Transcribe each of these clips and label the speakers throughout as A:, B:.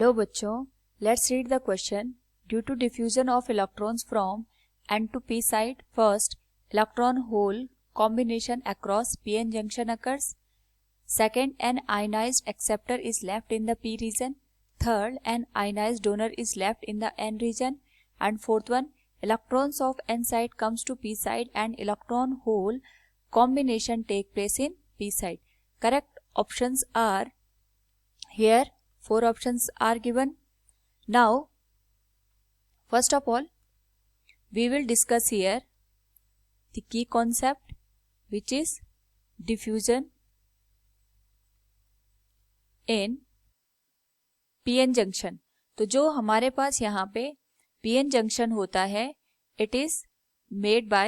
A: Hello बच्चों, let's read the question. Due to diffusion of electrons from n to p side, first electron hole combination across p-n junction occurs. Second, an ionized acceptor is left in the p region. Third, an ionized donor is left in the n region. And fourth one, electrons of n side comes to p side and electron hole combination take place in p side. Correct options are here. 4 options are given. Now, first of all, we will discuss here the key concept, which is diffusion in pn junction. तो जो हमारे पास यहाँ पे pn junction होता है, it is made by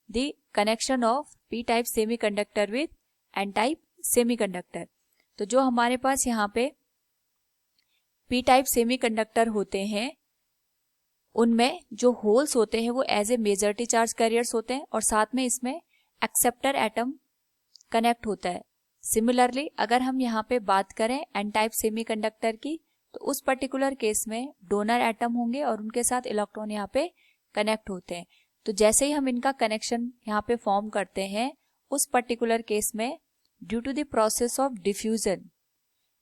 A: the connection of p type semiconductor with n type semiconductor. तो जो हमारे पास यहाँ पे पी टाइप सेमीकंडक्टर होते हैं, उनमें जो होल्स होते हैं वो as a majority charge carriers होते हैं और साथ में इसमें एक्सेप्टर एटम कनेक्ट होता है. सिमिलरली अगर हम यहाँ पे बात करें एन टाइप सेमीकंडक्टर की, तो उस पर्टिकुलर केस में डोनर एटम होंगे और उनके साथ इलेक्ट्रॉन यहाँ पे कनेक्ट होते हैं. तो जैसे ही हम इनका कनेक्शन यहाँ पे फॉर्म करते हैं, उस पर्टिकुलर केस में due to the process of diffusion,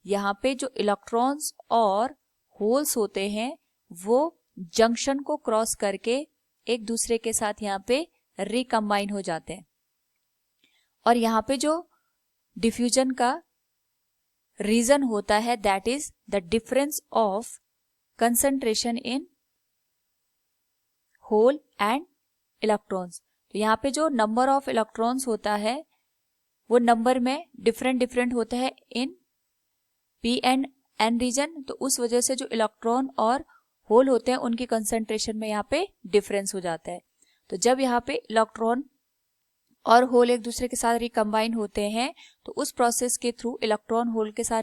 A: यहाँ पे जो इलेक्ट्रॉन्स और होल्स होते हैं वो जंक्शन को क्रॉस करके एक दूसरे के साथ यहाँ पे रिकम्बाइन हो जाते हैं. और यहाँ पे जो डिफ्यूजन का रीजन होता है, that is the difference of concentration in hole and electrons. तो यहाँ पे जो नंबर ऑफ इलेक्ट्रॉन्स होता है वो नंबर में डिफरेंट होता है in P and N region. तो उस वजह से जो इलेक्ट्रॉन और होल होते हैं उनकी कंसंट्रेशन में यहाँ पे डिफरेंस हो जाता है. तो जब यहाँ पे इलेक्ट्रॉन और होल एक दूसरे के साथ रिकम्बाइन होते हैं, तो उस प्रोसेस के थ्रू इलेक्ट्रॉन होल के साथ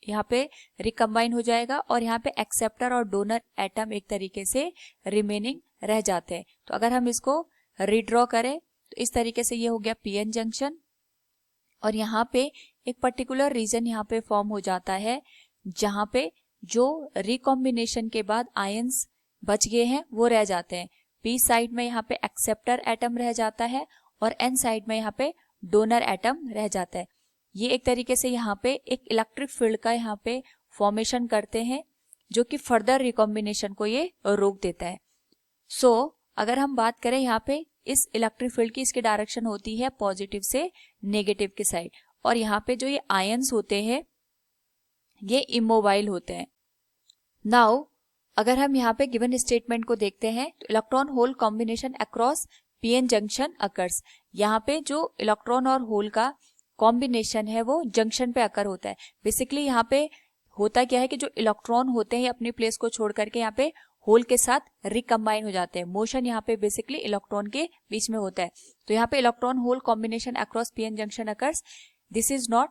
A: यहाँ पे रिकम्बाइन हो जाएगा और यहाँ पे एक्सेप्टर और डोनर एटम एक तरीके से रिमेनिंग रह जाते हैं. तो अगर हम इसको रीड्रॉ करें तो इस तरीके से ये हो गया पीएन जंक्शन. और यहाँ पे एक पर्टिकुलर रीजन यहाँ पे फॉर्म हो जाता है जहाँ पे जो रिकॉम्बिनेशन के बाद आयंस बच गए हैं वो रह जाते हैं. पी साइड में यहाँ पे एक्सेप्टर एटम रह जाता है और एन साइड में यहाँ पे डोनर एटम रह जाता है. ये एक तरीके से यहाँ पे एक इलेक्ट्रिक फील्ड का यहाँ पे फॉर्मेशन करते हैं जो कि फर्दर रिकॉम्बिनेशन को ये रोक देता है. सो अगर हम बात करें यहाँ पे इस इलेक्ट्रिक फील्ड की, इसकी डायरेक्शन होती है पॉजिटिव से नेगेटिव के साइड. और यहाँ पे जो ये आयंस होते हैं ये इमोबाइल होते हैं. नाउ अगर हम यहाँ पे गिवन स्टेटमेंट को देखते हैं, तो electron hole combination across PN junction occurs. यहाँ पे जो इलेक्ट्रॉन और होल का कॉम्बिनेशन है वो जंक्शन पे अकर होता है. बेसिकली यहाँ पे होता क्या है कि जो इलेक्ट्रॉन होते हैं अपनी प्लेस को छोड़ करके यहाँ पे होल के साथ रिकम्बाइन हो जाते हैं. मोशन यहाँ पे बेसिकली इलेक्ट्रॉन के बीच में होता है. तो यहाँ पे electron hole combination across PN junction occurs. This is not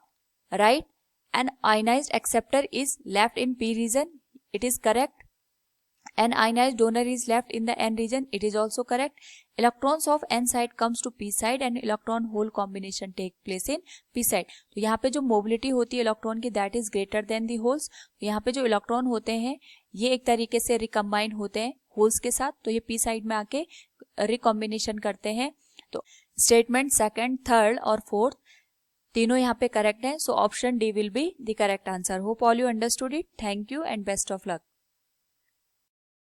A: right. An ionized acceptor is left in p region. It is correct. An ionized donor is left in the n region. It is also correct. Electrons of n side comes to p side and electron hole combination take place in p side. तो यहाँ पे जो mobility होती है electron की, that is greater than the holes. यहाँ पे जो इलेक्ट्रॉन होते हैं ये एक तरीके से रिकम्बाइन होते हैं होल्स के साथ, तो ये p साइड में आके रिकॉम्बिनेशन करते हैं. तो स्टेटमेंट सेकंड, थर्ड और फोर्थ तीनों यहाँ पे करेक्ट है. So option D will be the correct answer. Hope all you understood it. Thank you and best of luck.